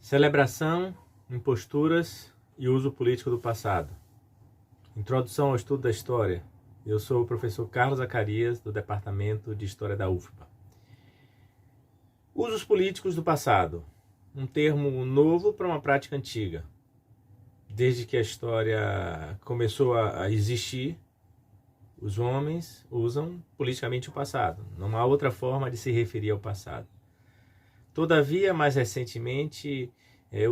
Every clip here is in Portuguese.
Celebração, imposturas e uso político do passado. Introdução ao estudo da história. Eu sou o professor Carlos Zacarias, do Departamento de História da UFPA. Usos políticos do passado. Um termo novo para uma prática antiga. Desde que a história começou a existir, os homens usam politicamente o passado. Não há outra forma de se referir ao passado. Todavia, mais recentemente,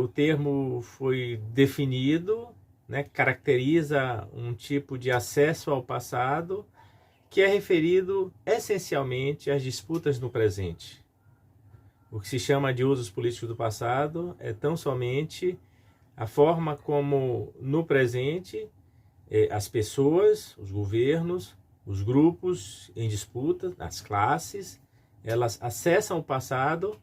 o termo foi definido, caracteriza um tipo de acesso ao passado que é referido essencialmente às disputas no presente. O que se chama de usos políticos do passado é tão somente a forma como, no presente, as pessoas, os governos, os grupos em disputa, as classes, elas acessam o passado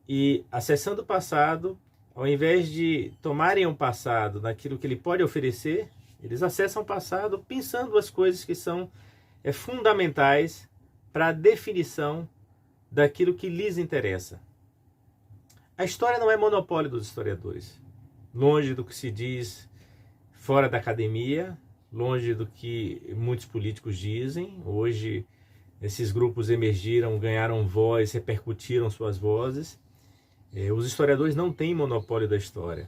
e, acessando o passado, ao invés de tomarem o passado naquilo que ele pode oferecer, eles acessam o passado pensando as coisas que são fundamentais para a definição daquilo que lhes interessa. A história não é monopólio dos historiadores. Longe do que se diz fora da academia, longe do que muitos políticos dizem. Hoje, esses grupos emergiram, ganharam voz, repercutiram suas vozes. Os historiadores não têm monopólio da história.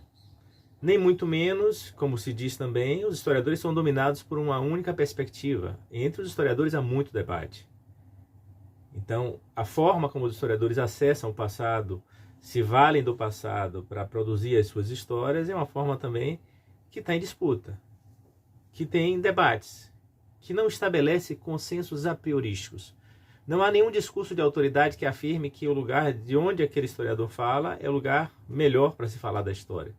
Nem muito menos, como se diz também, os historiadores são dominados por uma única perspectiva. Entre os historiadores há muito debate. Então, a forma como os historiadores acessam o passado, se valem do passado para produzir as suas histórias, é uma forma também que está em disputa, que tem debates, que não estabelece consensos a priorísticos. Não há nenhum discurso de autoridade que afirme que o lugar de onde aquele historiador fala é o lugar melhor para se falar da história.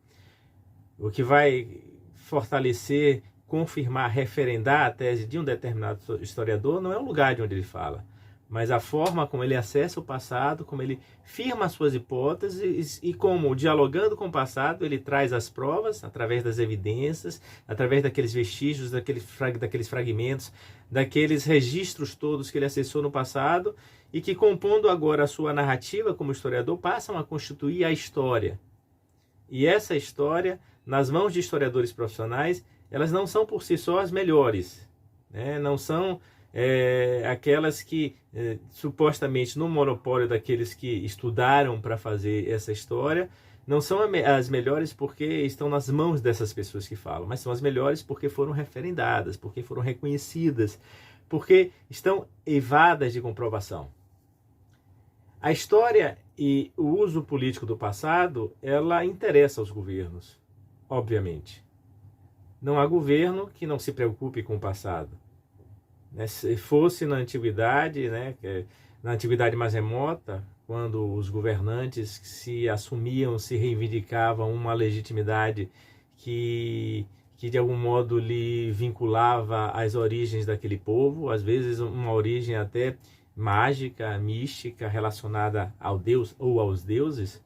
O que vai fortalecer, confirmar, referendar a tese de um determinado historiador não é o lugar de onde ele fala, mas a forma como ele acessa o passado, como ele firma as suas hipóteses e como, dialogando com o passado, ele traz as provas através das evidências, através daqueles vestígios, daqueles fragmentos, daqueles registros todos que ele acessou no passado e que, compondo agora a sua narrativa como historiador, passam a constituir a história. E essa história, nas mãos de historiadores profissionais, elas não são por si só as melhores, não são aquelas que supostamente no monopólio daqueles que estudaram para fazer essa história, não são as melhores porque estão nas mãos dessas pessoas que falam, mas são as melhores porque foram referendadas, porque foram reconhecidas, porque estão eivadas de comprovação. A história e o uso político do passado, ela interessa aos governos, obviamente. Não há governo que não se preocupe com o passado. Se fosse na antiguidade, na antiguidade mais remota, quando os governantes se assumiam, se reivindicavam uma legitimidade que de algum modo lhe vinculava às origens daquele povo, às vezes uma origem até mágica, mística, relacionada ao Deus ou aos deuses,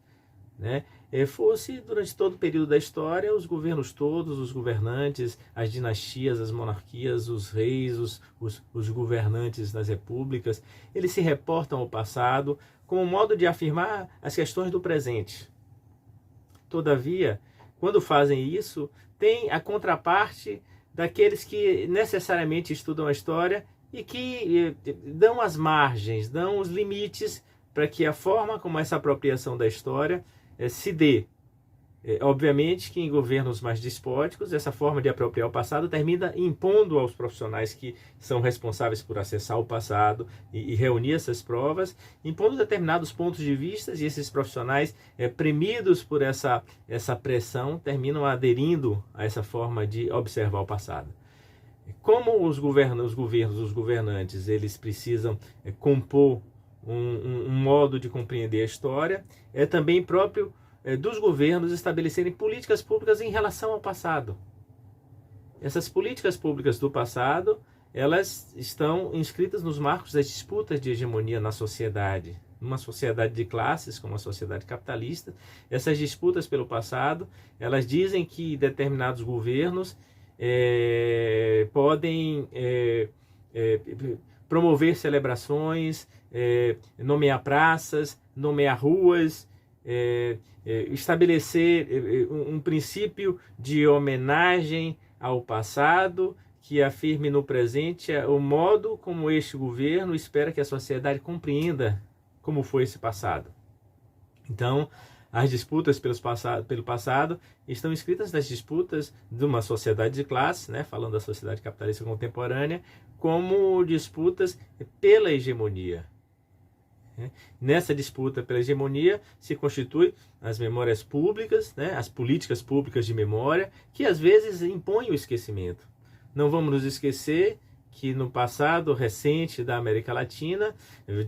fosse durante todo o período da história, os governos todos, os governantes, as dinastias, as monarquias, os reis, os governantes das repúblicas, eles se reportam ao passado como um modo de afirmar as questões do presente. Todavia, quando fazem isso, tem a contraparte daqueles que necessariamente estudam a história e que dão as margens, dão os limites para que a forma como essa apropriação da história se dê. Obviamente que em governos mais despóticos, essa forma de apropriar o passado termina impondo aos profissionais que são responsáveis por acessar o passado e reunir essas provas, impondo determinados pontos de vista, e esses profissionais, premidos por essa pressão, terminam aderindo a essa forma de observar o passado. Como os governantes, eles precisam compor um modo de compreender a história, é também próprio dos governos estabelecerem políticas públicas em relação ao passado. Essas políticas públicas do passado, elas estão inscritas nos marcos das disputas de hegemonia na sociedade. Numa sociedade de classes, como a sociedade capitalista, essas disputas pelo passado, elas dizem que determinados governos podem promover celebrações, nomear praças, nomear ruas, estabelecer um princípio de homenagem ao passado, que afirme no presente o modo como este governo espera que a sociedade compreenda como foi esse passado. Então, as disputas pelo passado estão inscritas nas disputas de uma sociedade de classe, né, falando da sociedade capitalista contemporânea, como disputas pela hegemonia. Nessa disputa pela hegemonia se constituem as memórias públicas, né, as políticas públicas de memória, que às vezes impõem o esquecimento. Não vamos nos esquecer que no passado recente da América Latina,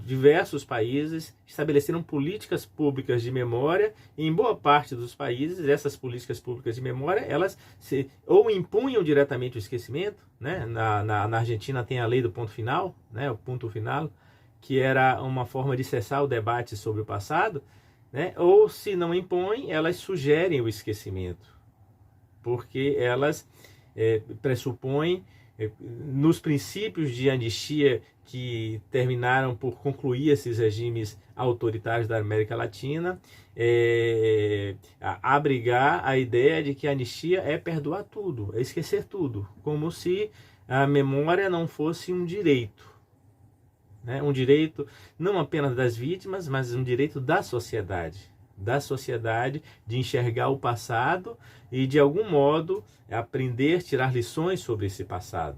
diversos países estabeleceram políticas públicas de memória, e em boa parte dos países, essas políticas públicas de memória, elas ou impunham diretamente o esquecimento, né? Na Argentina tem a lei do ponto final, né? O ponto final, que era uma forma de cessar o debate sobre o passado, né? Ou se não impõem, elas sugerem o esquecimento, porque elas pressupõem nos princípios de anistia que terminaram por concluir esses regimes autoritários da América Latina, abrigar a ideia de que a anistia é perdoar tudo, é esquecer tudo, como se a memória não fosse um direito, né? Um direito não apenas das vítimas, mas um direito da sociedade de enxergar o passado e de algum modo aprender, tirar lições sobre esse passado.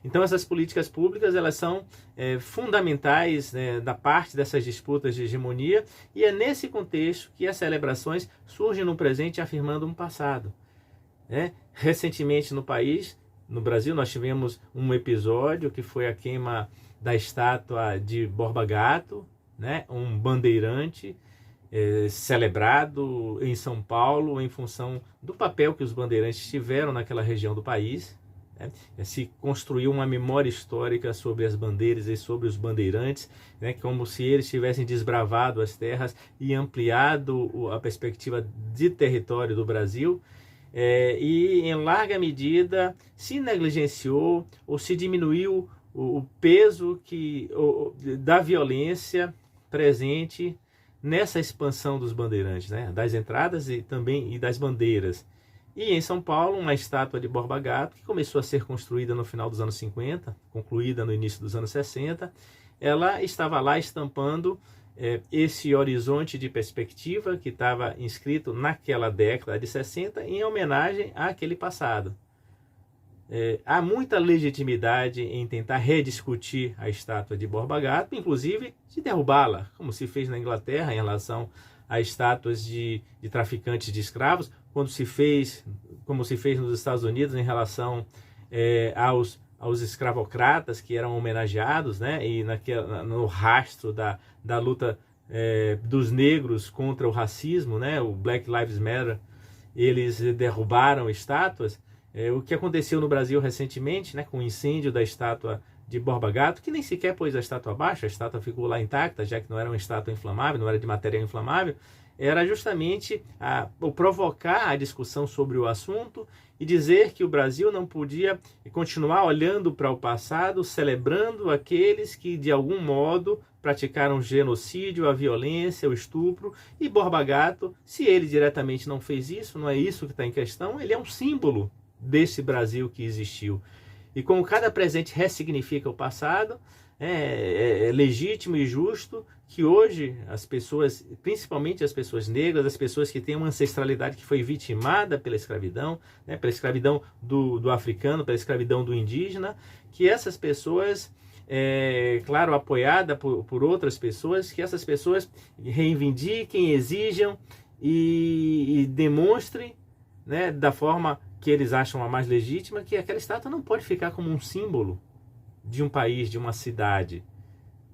Então essas políticas públicas, elas são fundamentais, né, da parte dessas disputas de hegemonia, e é nesse contexto que as celebrações surgem no presente afirmando um passado. Recentemente no Brasil, nós tivemos um episódio que foi a queima da estátua de Borba Gato, né, um bandeirante celebrado em São Paulo em função do papel que os bandeirantes tiveram naquela região do país. Né? Se construiu uma memória histórica sobre as bandeiras e sobre os bandeirantes, né, como se eles tivessem desbravado as terras e ampliado a perspectiva de território do Brasil. E em larga medida se negligenciou ou se diminuiu o peso da violência presente nessa expansão dos bandeirantes, né? Das entradas e também das bandeiras. E em São Paulo, uma estátua de Borba Gato, que começou a ser construída no final dos anos 50, concluída no início dos anos 60, ela estava lá estampando esse horizonte de perspectiva que estava inscrito naquela década de 60 em homenagem àquele passado. Há muita legitimidade em tentar rediscutir a estátua de Borba Gato, inclusive de derrubá-la, como se fez na Inglaterra em relação a estátuas de traficantes de escravos, como se fez nos Estados Unidos em relação aos escravocratas que eram homenageados, né? E no rastro da luta dos negros contra o racismo, né? O Black Lives Matter, eles derrubaram estátuas. O que aconteceu no Brasil recentemente, né, com o incêndio da estátua de Borba Gato, que nem sequer pôs a estátua abaixo, a estátua ficou lá intacta, já que não era uma estátua inflamável, não era de material inflamável, era justamente o provocar a discussão sobre o assunto e dizer que o Brasil não podia continuar olhando para o passado, celebrando aqueles que de algum modo praticaram o genocídio, a violência, o estupro. E Borba Gato, se ele diretamente não fez isso, não é isso que está em questão, ele é um símbolo desse Brasil que existiu. E como cada presente ressignifica o passado, é legítimo e justo que hoje as pessoas, principalmente as pessoas negras, as pessoas que têm uma ancestralidade que foi vitimada pela escravidão, né, pela escravidão do africano, pela escravidão do indígena, que essas pessoas, claro, apoiada por outras pessoas, que essas pessoas reivindiquem, exijam e demonstrem, né, da forma que eles acham a mais legítima, que aquela estátua não pode ficar como um símbolo de um país, de uma cidade.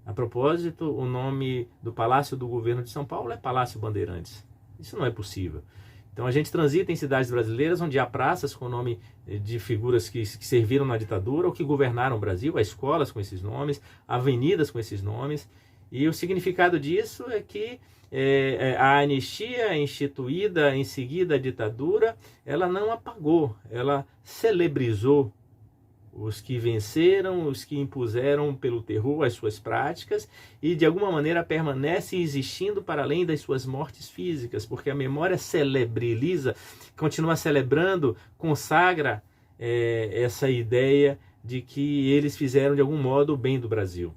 A propósito, o nome do Palácio do Governo de São Paulo é Palácio Bandeirantes. Isso não é possível. Então a gente transita em cidades brasileiras onde há praças com o nome de figuras que serviram na ditadura ou que governaram o Brasil, há escolas com esses nomes, avenidas com esses nomes, e o significado disso é que a anistia instituída em seguida à ditadura, ela não apagou, ela celebrizou os que venceram, os que impuseram pelo terror as suas práticas e de alguma maneira permanecem existindo para além das suas mortes físicas, porque a memória celebriliza, continua celebrando, consagra essa ideia de que eles fizeram de algum modo o bem do Brasil.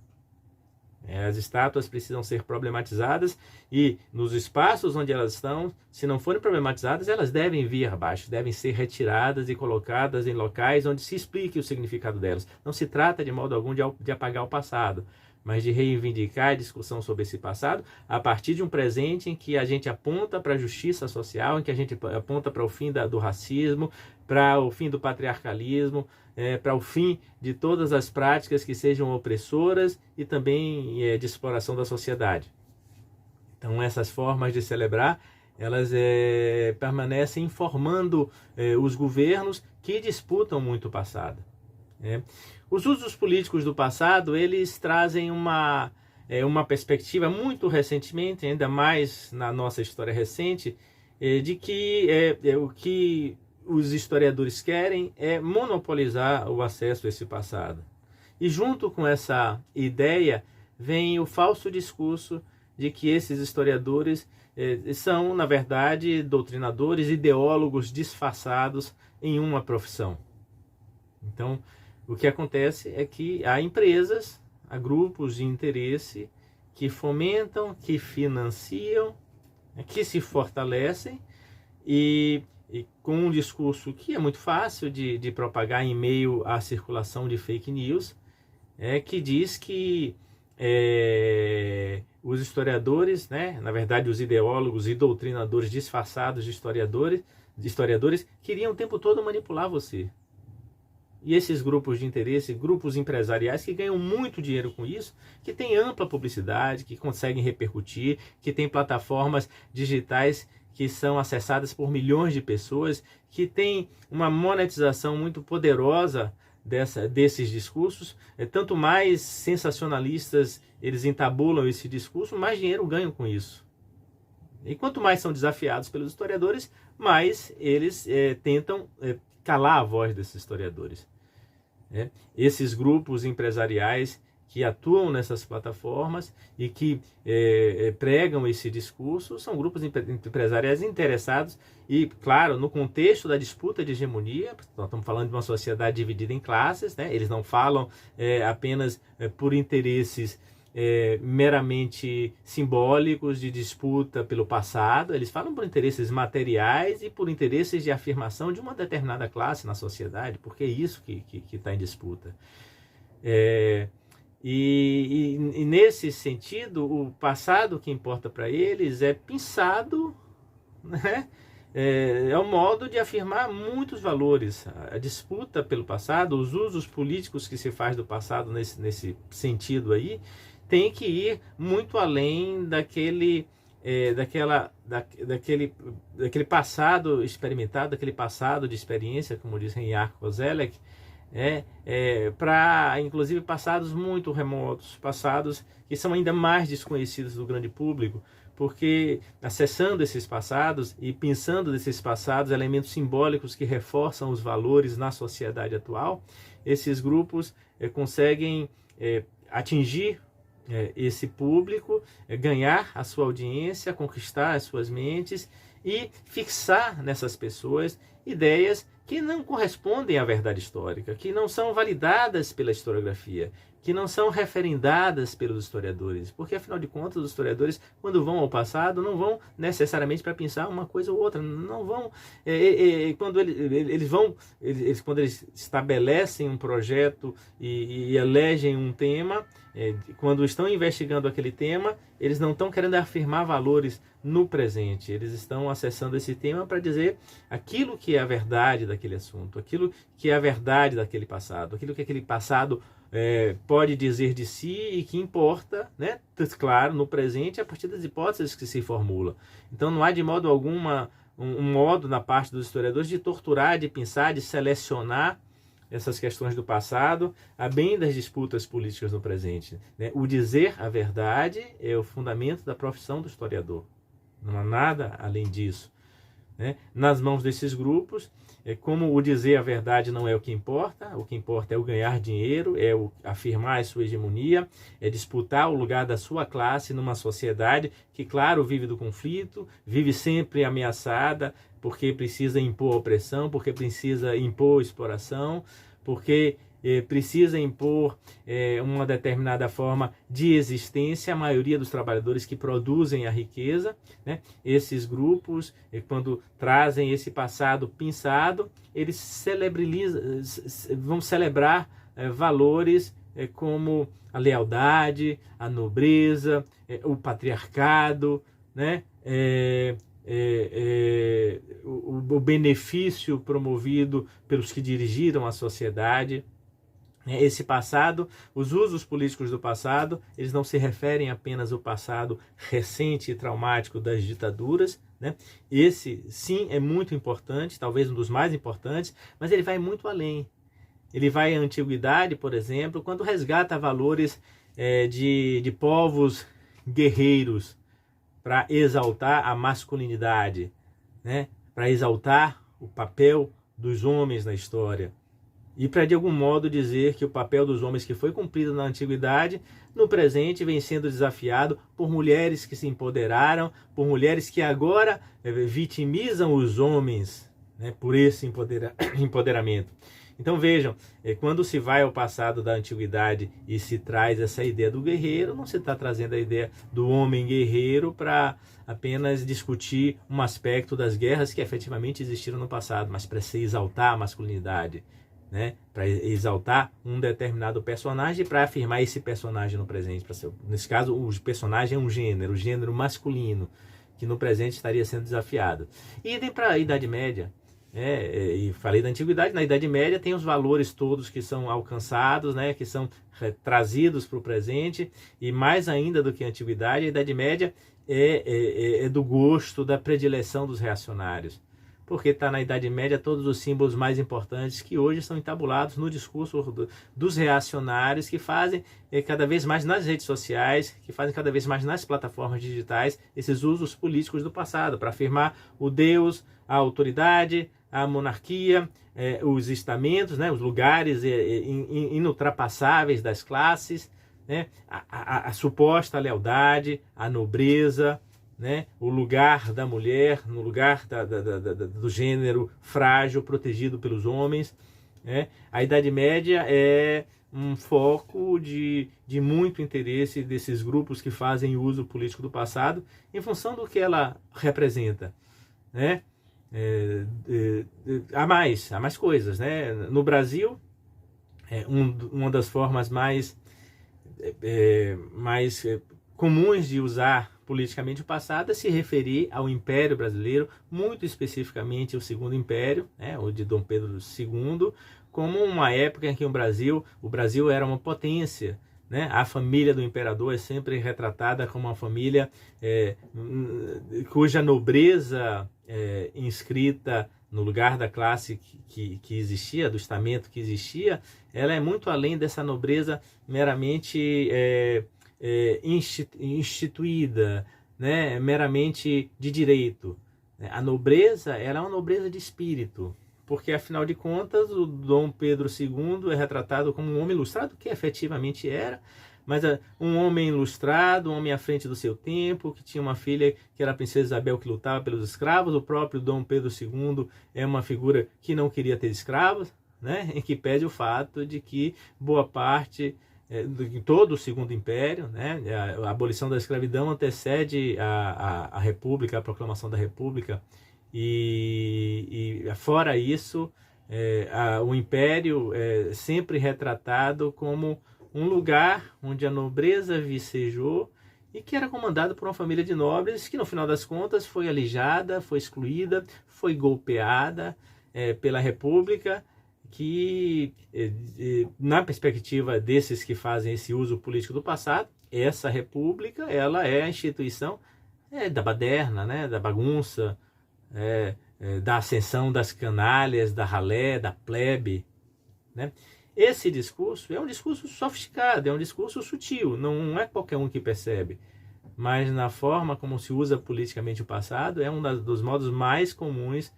As estátuas precisam ser problematizadas e nos espaços onde elas estão, se não forem problematizadas, elas devem vir abaixo, devem ser retiradas e colocadas em locais onde se explique o significado delas. Não se trata de modo algum de apagar o passado, mas de reivindicar a discussão sobre esse passado a partir de um presente em que a gente aponta para a justiça social, em que a gente aponta para o fim do racismo, para o fim do patriarcalismo, para o fim de todas as práticas que sejam opressoras e também de exploração da sociedade. Então essas formas de celebrar, elas permanecem informando os governos que disputam muito o passado. Os usos políticos do passado, eles trazem uma perspectiva muito recentemente, ainda mais na nossa história recente, de que o que os historiadores querem é monopolizar o acesso a esse passado. E junto com essa ideia vem o falso discurso de que esses historiadores são, na verdade, doutrinadores, ideólogos disfarçados em uma profissão. Então, o que acontece é que há empresas, há grupos de interesse que fomentam, que financiam, que se fortalecem e com um discurso que é muito fácil de propagar em meio à circulação de fake news, que diz que os historiadores, na verdade os ideólogos e doutrinadores disfarçados de historiadores queriam o tempo todo manipular você. E esses grupos de interesse, grupos empresariais que ganham muito dinheiro com isso, que têm ampla publicidade, que conseguem repercutir, que têm plataformas digitais que são acessadas por milhões de pessoas, que têm uma monetização muito poderosa desses discursos. Tanto mais sensacionalistas eles entabulam esse discurso, mais dinheiro ganham com isso. E quanto mais são desafiados pelos historiadores, mais eles tentam calar a voz desses historiadores. Esses grupos empresariais que atuam nessas plataformas e que pregam esse discurso são grupos empresariais interessados e, claro, no contexto da disputa de hegemonia. Nós estamos falando de uma sociedade dividida em classes, eles não falam apenas por interesses meramente simbólicos de disputa pelo passado, eles falam por interesses materiais e por interesses de afirmação de uma determinada classe na sociedade, porque é isso que está em disputa. E nesse sentido, o passado que importa para eles é pensado, é um modo de afirmar muitos valores. A disputa pelo passado, os usos políticos que se faz do passado nesse sentido aí, tem que ir muito além daquele passado experimentado, daquele passado de experiência, como diz Reinhard Koselleck, para inclusive passados muito remotos, passados que são ainda mais desconhecidos do grande público, porque acessando esses passados e pensando nesses passados, elementos simbólicos que reforçam os valores na sociedade atual, esses grupos conseguem atingir esse público, ganhar a sua audiência, conquistar as suas mentes e fixar nessas pessoas ideias que não correspondem à verdade histórica, que não são validadas pela historiografia, que não são referendadas pelos historiadores, porque afinal de contas os historiadores, quando vão ao passado, não vão necessariamente para pensar uma coisa ou outra, não vão, quando eles estabelecem um projeto e elegem um tema, quando estão investigando aquele tema, eles não estão querendo afirmar valores no presente, eles estão acessando esse tema para dizer aquilo que é a verdade daquele assunto, aquilo que é a verdade daquele passado, aquilo que aquele passado pode dizer de si e que importa, claro, no presente, a partir das hipóteses que se formulam. Então não há de modo algum um modo na parte dos historiadores de torturar, de pensar, de selecionar essas questões do passado, a bem das disputas políticas no presente. O dizer a verdade é o fundamento da profissão do historiador. Não há nada além disso. né, nas mãos desses grupos. Como o dizer a verdade não é o que importa é o ganhar dinheiro, é o afirmar a sua hegemonia, é disputar o lugar da sua classe numa sociedade que, claro, vive do conflito, vive sempre ameaçada, porque precisa impor opressão, porque precisa impor exploração, porque precisa impor uma determinada forma de existência à maioria dos trabalhadores que produzem a riqueza, né? Esses grupos, quando trazem esse passado pinçado, eles vão celebrar valores como a lealdade, a nobreza, o patriarcado, né? O benefício promovido pelos que dirigiram a sociedade. Esse passado, os usos políticos do passado, eles não se referem apenas ao passado recente e traumático das ditaduras, né? Esse, sim, é muito importante, talvez um dos mais importantes, mas ele vai muito além. Ele vai à antiguidade, por exemplo, quando resgata valores de povos guerreiros para exaltar a masculinidade, né? Para exaltar o papel dos homens na história. E para, de algum modo, dizer que o papel dos homens que foi cumprido na antiguidade, no presente vem sendo desafiado por mulheres que se empoderaram, por mulheres que agora vitimizam os homens, né, por esse empoderamento. Então vejam, quando se vai ao passado da antiguidade e se traz essa ideia do guerreiro, não se está trazendo a ideia do homem guerreiro para apenas discutir um aspecto das guerras que efetivamente existiram no passado, mas para se exaltar a masculinidade, né, para exaltar um determinado personagem, para afirmar esse personagem no presente. Nesse caso, o personagem é um gênero, o gênero masculino, que no presente estaria sendo desafiado. E idem para a Idade Média. E falei da Antiguidade, na Idade Média tem os valores todos que são alcançados, né, que são trazidos para o presente, e mais ainda do que a Antiguidade, a Idade Média é do gosto, da predileção dos reacionários. Porque está na Idade Média todos os símbolos mais importantes que hoje são entabulados no discurso dos reacionários, que fazem cada vez mais nas redes sociais, que fazem cada vez mais nas plataformas digitais, esses usos políticos do passado, para afirmar o Deus, a autoridade, a monarquia, os estamentos, né, os lugares inultrapassáveis das classes, né, a suposta lealdade, a nobreza, né, o lugar da mulher, no lugar do gênero frágil, protegido pelos homens. Né? A Idade Média é um foco de muito interesse desses grupos que fazem uso político do passado, em função do que ela representa. Né? Há mais coisas. Né? No Brasil, uma das formas mais comuns de usar politicamente o passado é se referir ao Império Brasileiro, muito especificamente o Segundo Império, né, o de Dom Pedro II, como uma época em que o Brasil era uma potência. Né? A família do imperador é sempre retratada como uma família cuja nobreza inscrita no lugar da classe que existia, do estamento que existia, ela é muito além dessa nobreza meramente instituída, né, meramente de direito. A nobreza, ela é uma nobreza de espírito, porque afinal de contas o Dom Pedro II é retratado como um homem ilustrado, que efetivamente era, mas um homem ilustrado, um homem à frente do seu tempo, que tinha uma filha que era a princesa Isabel, que lutava pelos escravos. O próprio Dom Pedro II é uma figura que não queria ter escravos, né, em que pede o fato de que boa parte em todo o Segundo Império, né, a abolição da escravidão antecede a República, a proclamação da República, e fora isso, o Império é sempre retratado como um lugar onde a nobreza vicejou e que era comandado por uma família de nobres que, no final das contas, foi alijada, foi excluída, foi golpeada pela República, que, na perspectiva desses que fazem esse uso político do passado, essa república, ela é a instituição da baderna, né, da bagunça, da ascensão das canalhas, da ralé, da plebe. Né? Esse discurso é um discurso sofisticado, é um discurso sutil, não é qualquer um que percebe. mas na forma como se usa politicamente o passado, é um dos modos mais comuns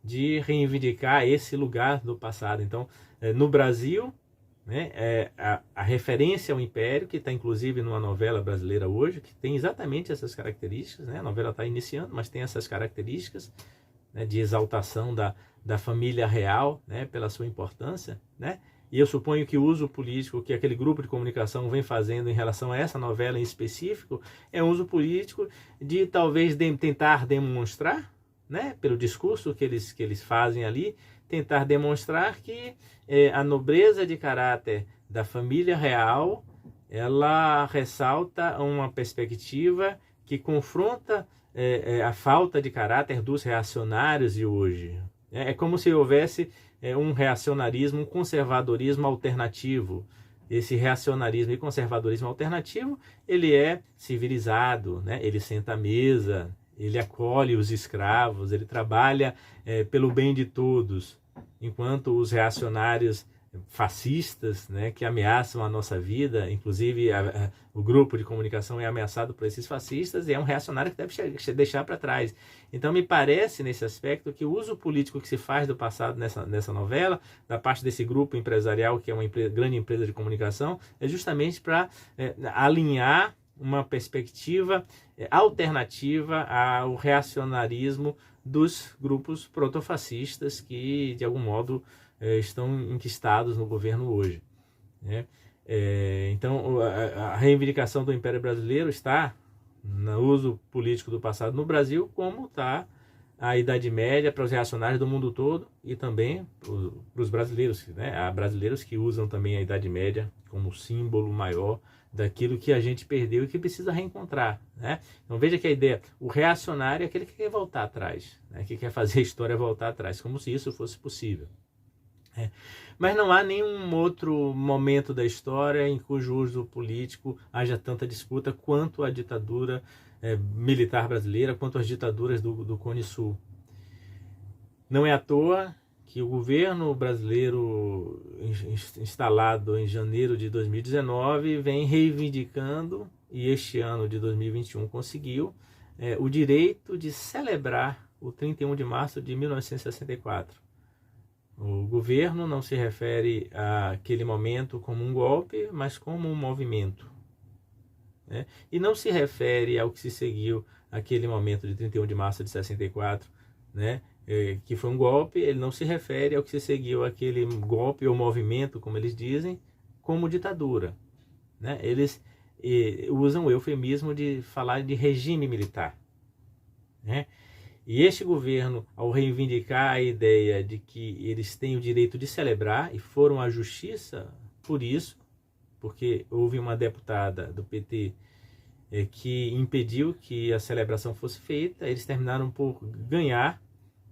de reivindicar esse lugar do passado. Então, no Brasil, né, a referência ao Império, que está inclusive numa novela brasileira hoje, que tem exatamente essas características, né? A novela está iniciando, mas tem essas características, né, de exaltação da família real, né, pela sua importância, né? E eu suponho que o uso político que aquele grupo de comunicação vem fazendo em relação a essa novela em específico é um uso político de talvez tentar demonstrar, né, pelo discurso que eles fazem ali, tentar demonstrar que a nobreza de caráter da família real, ela ressalta uma perspectiva que confronta a falta de caráter dos reacionários de hoje. É como se houvesse um reacionarismo, um conservadorismo alternativo. Esse reacionarismo e conservadorismo alternativo, ele é civilizado, né? Ele senta à mesa, ele acolhe os escravos, ele trabalha pelo bem de todos, enquanto os reacionários fascistas, né, que ameaçam a nossa vida, inclusive o grupo de comunicação é ameaçado por esses fascistas e é um reacionário que deve deixar para trás. Então me parece nesse aspecto que o uso político que se faz do passado nessa novela, da parte desse grupo empresarial que é uma grande empresa de comunicação, é justamente para alinhar uma perspectiva alternativa ao reacionarismo dos grupos protofascistas que de algum modo estão enquistados no governo hoje, né? Então a reivindicação do Império Brasileiro está no uso político do passado no Brasil, como está a Idade Média para os reacionários do mundo todo e também para os brasileiros, né? Há brasileiros que usam também a Idade Média como símbolo maior daquilo que a gente perdeu e que precisa reencontrar, né? Então veja que a ideia, o reacionário é aquele que quer voltar atrás, né? Que quer fazer a história voltar atrás, como se isso fosse possível. Mas não há nenhum outro momento da história em cujo uso político haja tanta disputa quanto a ditadura militar brasileira, quanto as ditaduras do Cone Sul. Não é à toa que o governo brasileiro instalado em janeiro de 2019 vem reivindicando, e este ano de 2021 conseguiu, o direito de celebrar o 31 de março de 1964. O governo não se refere àquele momento como um golpe, mas como um movimento, né? E não se refere ao que se seguiu àquele momento de 31 de março de 64, né? Que foi um golpe. Ele não se refere ao que se seguiu àquele golpe ou movimento, como eles dizem, como ditadura, né? Eles usam o eufemismo de falar de regime militar, né? E este governo, ao reivindicar a ideia de que eles têm o direito de celebrar, e foram à justiça por isso, porque houve uma deputada do PT que impediu que a celebração fosse feita, eles terminaram por ganhar,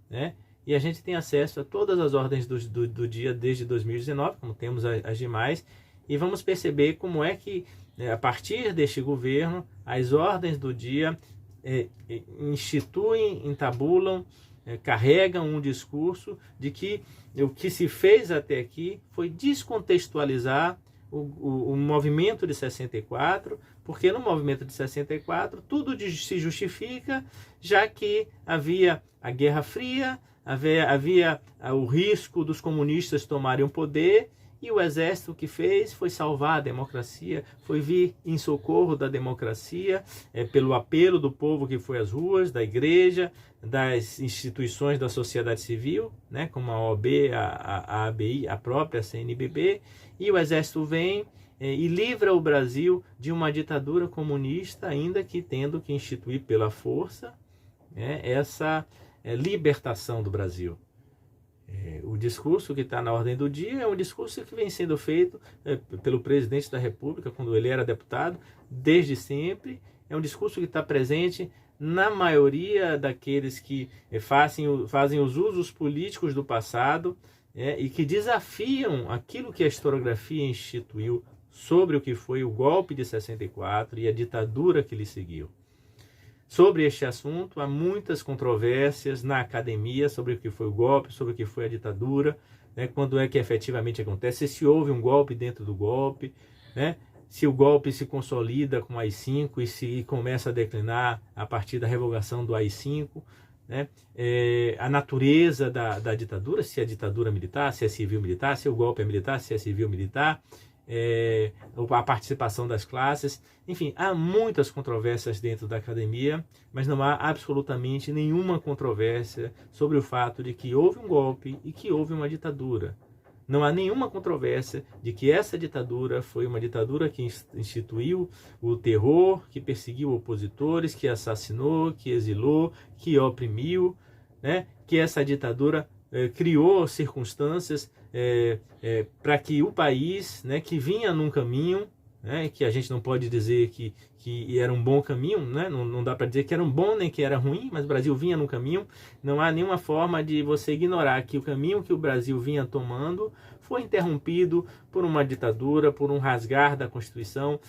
né? E a gente tem acesso a todas as ordens do dia desde 2019, como temos as demais, e vamos perceber como é que, a partir deste governo, as ordens do dia instituem, entabulam, carregam um discurso de que o que se fez até aqui foi descontextualizar o movimento de 64, porque no movimento de 64 tudo se justifica, já que havia a Guerra Fria, havia o risco dos comunistas tomarem o poder, e o exército que fez foi salvar a democracia, foi vir em socorro da democracia, pelo apelo do povo que foi às ruas, da igreja, das instituições da sociedade civil, né, como a OAB, a ABI, a própria CNBB, e o exército vem e livra o Brasil de uma ditadura comunista, ainda que tendo que instituir pela força, né, essa libertação do Brasil. O discurso que está na ordem do dia é um discurso que vem sendo feito pelo presidente da República quando ele era deputado, desde sempre. É um discurso que está presente na maioria daqueles que fazem os usos políticos do passado, e que desafiam aquilo que a historiografia instituiu sobre o que foi o golpe de 64 e a ditadura que lhe seguiu. Sobre este assunto, há muitas controvérsias na academia sobre o que foi o golpe, sobre o que foi a ditadura, né? Quando é que efetivamente acontece, se houve um golpe dentro do golpe, né? se o golpe se consolida com o AI-5 e se começa a declinar a partir da revogação do AI-5, né? A natureza da ditadura, se é ditadura militar, se é civil-militar, se o golpe é militar, se é civil-militar, a participação das classes, enfim, há muitas controvérsias dentro da academia, mas não há absolutamente nenhuma controvérsia sobre o fato de que houve um golpe e que houve uma ditadura. Não há nenhuma controvérsia de que essa ditadura foi uma ditadura que instituiu o terror, que perseguiu opositores, que assassinou, que exilou, que oprimiu, né? Que essa ditadura criou circunstâncias para que o país, né, que vinha num caminho, né, que a gente não pode dizer que era um bom caminho, né, não dá para dizer que era um bom nem que era ruim, mas o Brasil vinha num caminho, não há nenhuma forma de você ignorar que o caminho que o Brasil vinha tomando foi interrompido por uma ditadura, por um rasgar da Constituição,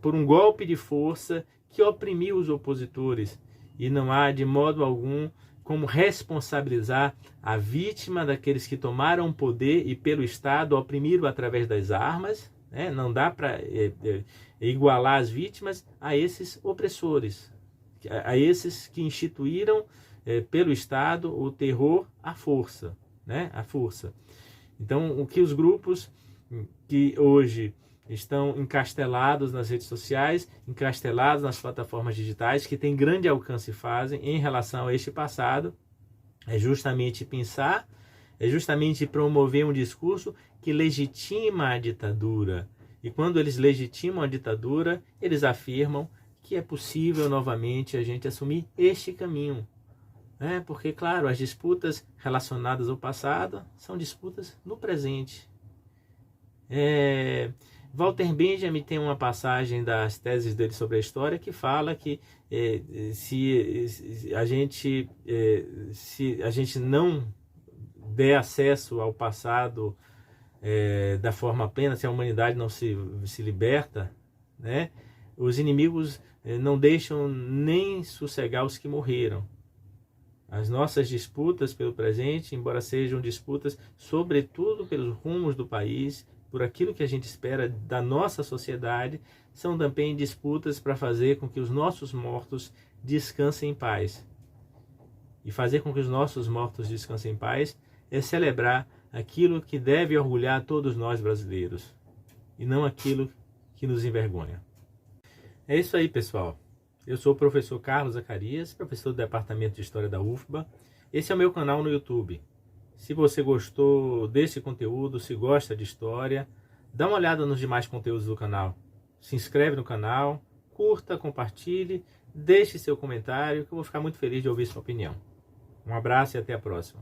por um golpe de força que oprimiu os opositores, e não há de modo algum como responsabilizar a vítima daqueles que tomaram o poder e pelo Estado oprimiram através das armas, né? Não dá para igualar as vítimas a esses opressores, a esses que instituíram pelo Estado o terror à força, né? A força. Então, o que os grupos que hoje estão encastelados nas redes sociais, encastelados nas plataformas digitais, que têm grande alcance fazem em relação a este passado, é justamente pensar, é justamente promover um discurso que legitima a ditadura. E quando eles legitimam a ditadura, eles afirmam que é possível novamente a gente assumir este caminho. Porque, claro, as disputas relacionadas ao passado são disputas no presente. Walter Benjamin tem uma passagem das teses dele sobre a história que fala que se a gente não der acesso ao passado da forma plena, se a humanidade não se liberta, né, os inimigos não deixam nem sossegar os que morreram. As nossas disputas pelo presente, embora sejam disputas sobretudo pelos rumos do país, por aquilo que a gente espera da nossa sociedade, são também disputas para fazer com que os nossos mortos descansem em paz. E fazer com que os nossos mortos descansem em paz é celebrar aquilo que deve orgulhar todos nós brasileiros, e não aquilo que nos envergonha. É isso aí, pessoal. Eu sou o professor Carlos Zacarias, professor do Departamento de História da UFBA. Esse é o meu canal no YouTube. Se você gostou desse conteúdo, se gosta de história, dá uma olhada nos demais conteúdos do canal. Se inscreve no canal, curta, compartilhe, deixe seu comentário, que eu vou ficar muito feliz de ouvir sua opinião. Um abraço e até a próxima.